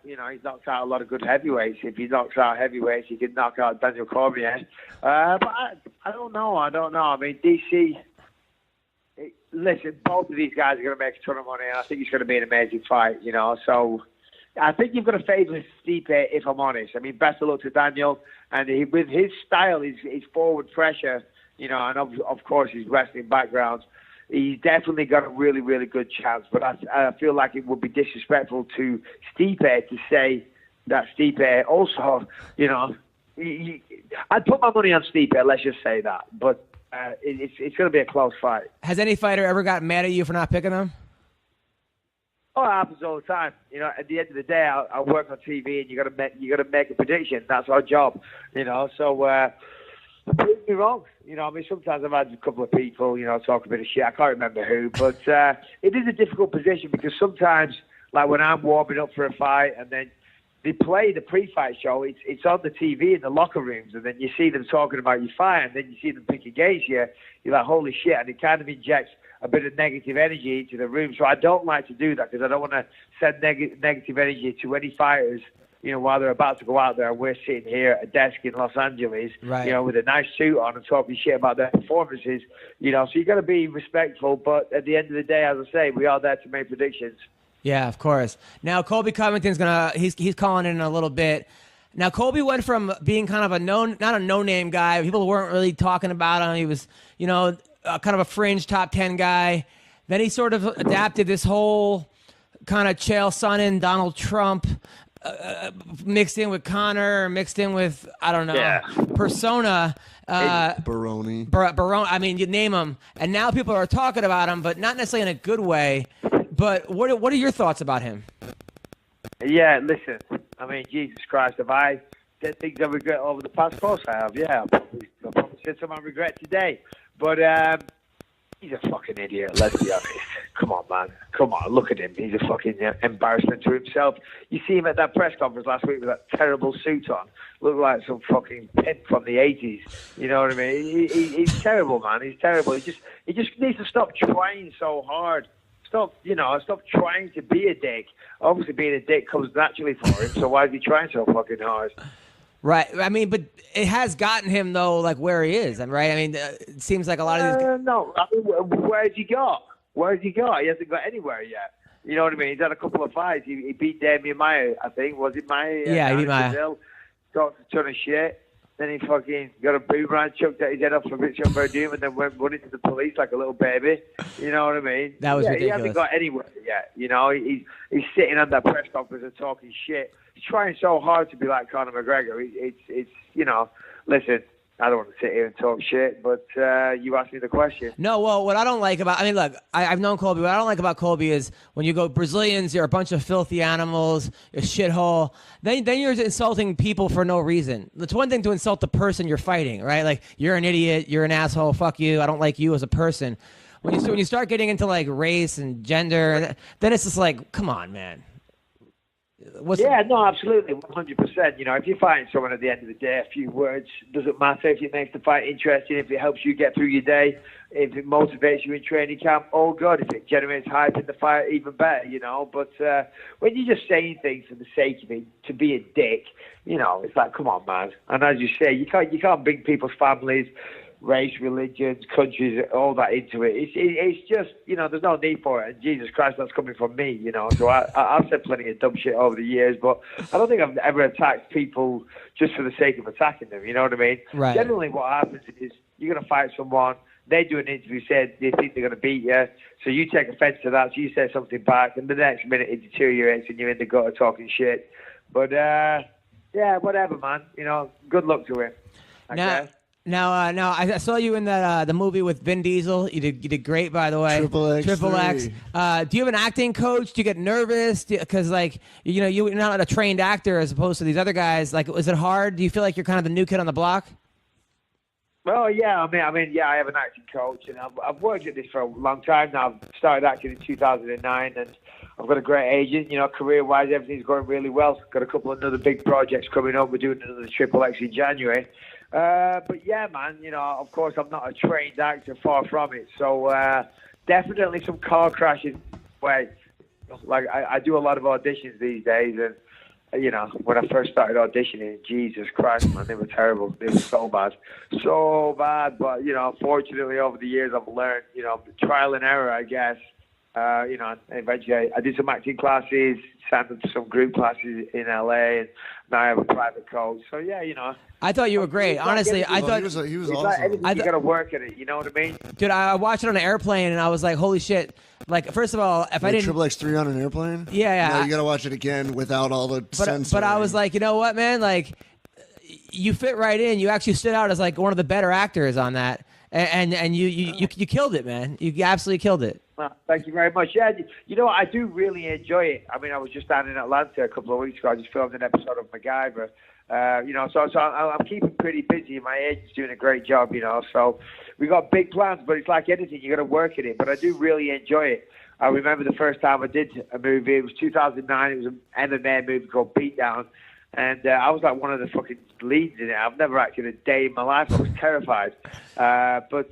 He's knocked out a lot of good heavyweights. If he knocks out heavyweights, he can knock out Daniel Cormier. But I don't know. I mean, DC. Listen, both of these guys are going to make a ton of money, and I think it's going to be an amazing fight. So I think you've got to favour Stipe, if I'm honest. I mean, best of luck to Daniel, and with his style, his forward pressure, and of course his wrestling background, he's definitely got a really, really good chance. But I feel like it would be disrespectful to Stipe to say that Stipe also, I'd put my money on Stipe, let's just say that. But it's going to be a close fight. Has any fighter ever gotten mad at you for not picking them? Oh, it happens all the time. At the end of the day, I work on TV, and you got to make a prediction. That's our job. So prove me wrong. I mean, sometimes I've had a couple of people, talk a bit of shit. I can't remember who, but it is a difficult position because sometimes, like when I'm warming up for a fight, and then they play the pre-fight show, it's on the TV in the locker rooms, and then you see them talking about your fight, and then you see them pick against you. You're like, holy shit, and it kind of injects a bit of negative energy into the room. So I don't like to do that because I don't want to send negative energy to any fighters, while they're about to go out there and we're sitting here at a desk in Los Angeles, right, with a nice suit on and talking shit about their performances, so you got to be respectful. But at the end of the day, as I say, we are there to make predictions. Yeah, of course. Now, Colby Covington's he's calling in a little bit. Now, Colby went from being kind of not a no-name guy. People weren't really talking about him. He was, kind of a fringe top 10 guy. Then he sort of adapted this whole kind of Chael Sonnen, Donald Trump, mixed in with Conor, mixed in with, I don't know, persona. Baroni. Baroni. I mean, you name him. And now people are talking about him, but not necessarily in a good way. But what are your thoughts about him? Yeah, listen. I mean, Jesus Christ, have I said things I regret over the past? Of course I have, yeah. I probably said some I regret today. But he's a fucking idiot, let's be honest. Come on, man. Come on, look at him. He's a fucking embarrassment to himself. You see him at that press conference last week with that terrible suit on. Looked like some fucking pimp from the 80s. You know what I mean? He's terrible, man. He's terrible. He just needs to stop trying so hard. Stop trying to be a dick. Obviously, being a dick comes naturally for him, so why is he trying so fucking hard? Right. I mean, but it has gotten him, though, like where he is, right? I mean, it seems like a lot of these... No. I mean, where's he got? He hasn't got anywhere yet. You know what I mean? He's had a couple of fights. He beat Damian Maia, I think. Was it Maia? Yeah, he beat Maia. Talked a ton of shit. Then he fucking got a boomerang, chucked at his head off for Richard Verdum, and then went running to the police like a little baby. You know what I mean? That was ridiculous. He hasn't got anywhere yet. He's sitting at that press conference and talking shit. He's trying so hard to be like Conor McGregor. It's listen, I don't want to sit here and talk shit, but you asked me the question. No, well, what I don't like about, look, I've known Colby. What I don't like about Colby is when you go, Brazilians, you're a bunch of filthy animals, a shithole. Then you're insulting people for no reason. It's one thing to insult the person you're fighting, right? Like, you're an idiot, you're an asshole, fuck you, I don't like you as a person. When you start getting into, like, race and gender, then it's just like, come on, man. No, absolutely, 100%. If you're fighting someone at the end of the day, a few words doesn't matter. If it makes the fight interesting, if it helps you get through your day, if it motivates you in training camp, all good. If it generates hype in the fight, even better, But when you're just saying things for the sake of it, to be a dick, it's like, come on, man. And as you say, you can't bring people's families, race, religions, countries, all that into it. It's just, there's no need for it. And Jesus Christ, that's coming from me, So I've said plenty of dumb shit over the years, but I don't think I've ever attacked people just for the sake of attacking them, you know what I mean? Right. Generally what happens is you're going to fight someone, they do an interview, say they think they're going to beat you, so you take offense to that, so you say something back, and the next minute it deteriorates and you're in the gutter talking shit. But, whatever, man. Good luck to him. Now, I saw you in that the movie with Vin Diesel. You did great, by the way. Triple X. Do you have an acting coach? Do you get nervous? Because you're not a trained actor as opposed to these other guys. Like, is it hard? Do you feel like you're kind of the new kid on the block? Well, yeah. I mean, I have an acting coach, and I've worked at this for a long time now. I've started acting in 2009, and I've got a great agent. Career-wise, everything's going really well. Got a couple of other big projects coming up. We're doing another Triple X in January. But yeah, man, of course, I'm not a trained actor, far from it. So definitely some car crashes. Wait, like I do a lot of auditions these days, and you know, when I first started auditioning, Jesus Christ, man, they were terrible. They were so bad, so bad. But you know, fortunately, over the years, I've learned, you know, trial and error, I guess. You know, eventually I did some acting classes, signed up to some group classes in LA, and now I have a private coach. So yeah, you know. I thought you were great. Honestly, I thought he was It's awesome. like anything, you got to work at it. You know what I mean? dude, I watched it on an airplane and I was like, holy shit. Like, first of all, if I didn't. Triple X3 on an airplane? Yeah. No, you got to watch it again without all the censoring. But I was like, you know what, man? Like, you fit right in. You actually stood out as like one of the better actors on that. And you killed it, man. You absolutely killed it. Well, thank you very much. Yeah, you know, I do really enjoy it. I mean, I was just down in Atlanta a couple of weeks ago. I just filmed an episode of MacGyver. You know, so I'm keeping pretty busy. My agent's doing a great job, you know. So we got big plans, but it's like anything, you got to work at it. But I do really enjoy it. I remember the first time I did a movie. It was 2009. It was an MMA movie called Beatdown. And I was like one of the fucking leads in it. I've never acted a day in my life. I was terrified. But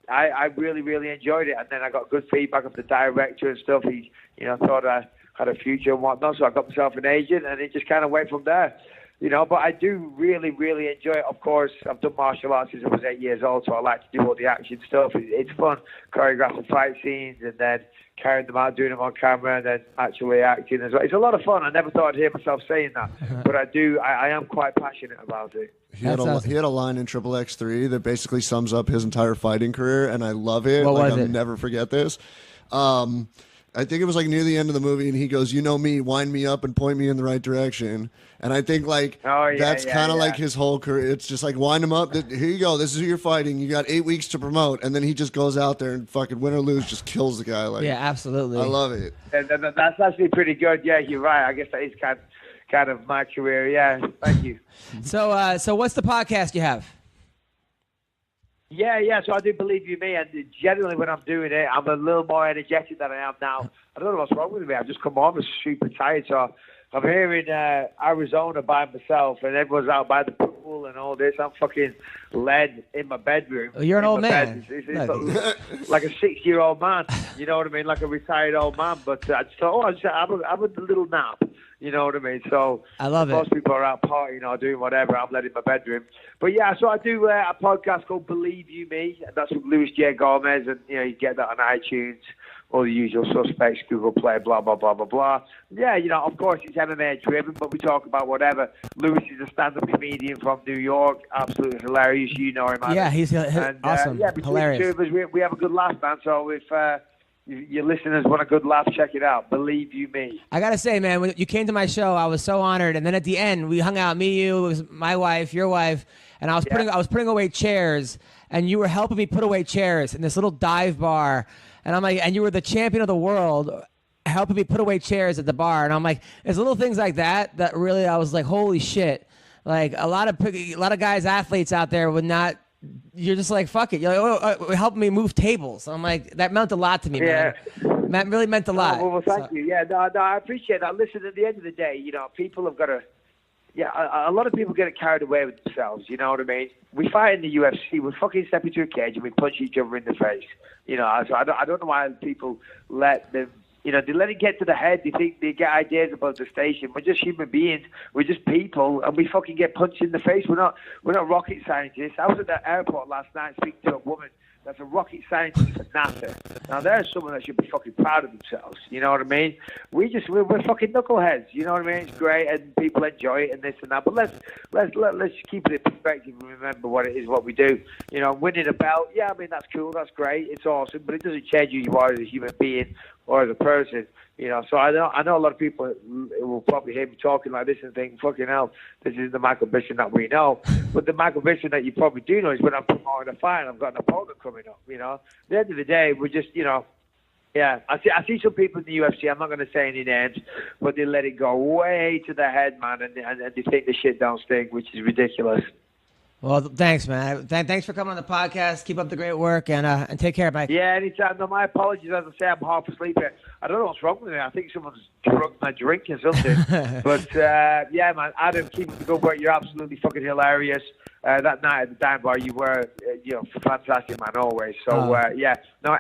I really, really enjoyed it. And then I got good feedback of the director and stuff. He, you know, thought I had a future and whatnot. So I got myself an agent, and it just kind of went from there. You know, but I do really, really enjoy it. Of course, I've done martial arts since I was 8 years old, so I like to do all the action stuff. It's fun, choreographing fight scenes, and then carrying them out, doing them on camera, and then actually acting as well. It's a lot of fun. I never thought I'd hear myself saying that, but I do. I am quite passionate about it. He had a line in Triple X3 that basically sums up his entire fighting career, and I love it. What was I'll it? never forget this. I think it was like near the end of the movie, and he goes, "You know me, wind me up and point me in the right direction." And I think like that's kind of like his whole career. It's just like wind him up. Here you go. This is who you're fighting. You got 8 weeks to promote, and then he just goes out there and fucking win or lose, just kills the guy. Like, Yeah, absolutely. I love it. That's actually pretty good. Yeah, you're right. I guess that is kind of my career. Yeah, thank you. So what's the podcast you have? Yeah. So I do Believe You Me, and generally when I'm doing it, I'm a little more energetic than I am now. I don't know what's wrong with me. I've just come home and super tired. So I'm here in Arizona by myself, and everyone's out by the pool and all this. I'm fucking led in my bedroom. You're an old man. It's like a 60-year-old man. You know what I mean? Like a retired old man. But I just thought, I'm a little nap. You know what I mean? So I love it. Most people are out partying or doing whatever. I'm led in my bedroom. But yeah, so I do a podcast called Believe You Me, and that's with Luis J. Gomez, and you know you get that on iTunes, all the usual suspects, Google Play, blah blah blah blah blah. Yeah, you know, of course it's MMA driven, but we talk about whatever. Luis is a stand-up comedian from New York, absolutely hilarious. You know him, man. Yeah, he's awesome, yeah, between hilarious. the two of us, we have a good laugh, man. So if your listeners want a good laugh, check it out. Believe You Me. I gotta say, man, when you came to my show, I was so honored. And then at the end, we hung out. Me, you, it was my wife, your wife, and I was putting away chairs, and you were helping me put away chairs in this little dive bar. And I'm like, and you were the champion of the world, helping me put away chairs at the bar. And I'm like, there's little things like that that really, I was like, holy shit. Like a lot of guys, athletes out there would not. You're just like, fuck it. You're like, helping me move tables. I'm like, that meant a lot to me, man. That really meant a lot. Well, thank you. Yeah, no, I appreciate that. Listen, at the end of the day, you know, people have got to, a lot of people get carried away with themselves, you know what I mean? We fight in the UFC, we fucking step into a cage and we punch each other in the face. You know, so I don't know why people let them, you know, they let it get to the head. They think they get ideas about the station. We're just human beings. We're just people, and we fucking get punched in the face. We're not rocket scientists. I was at the airport last night speaking to a woman that's a rocket scientist for NASA. Now there's someone that should be fucking proud of themselves. You know what I mean? We're fucking knuckleheads. You know what I mean? It's great, and people enjoy it and this and that. But let's keep it in perspective and remember what it is, what we do. You know, winning a belt. Yeah, I mean that's cool. That's great. It's awesome, but it doesn't change who you are as a human being or as a person. You know, so I know a lot of people will probably hear me talking like this and think, fucking hell, this is the Michael Bisping that we know. But the Michael Bisping that you probably do know is when I'm promoting a fight and I've got an opponent coming up, you know. At the end of the day, we're just, you know, yeah, I see some people in the UFC, I'm not going to say any names, but they let it go way to the head, man, and they think the shit don't stink, which is ridiculous. Well, thanks, man. Thanks for coming on the podcast. Keep up the great work, and take care, Mike. Yeah, anytime. No, my apologies. As I say, I'm half asleep here. I don't know what's wrong with me. I think someone's drunk my drink or something. But, yeah, man, Adam, keep up the good work. You're absolutely fucking hilarious. That night at the Dime Bar, you were, you know, fantastic, man, always. So, yeah. No,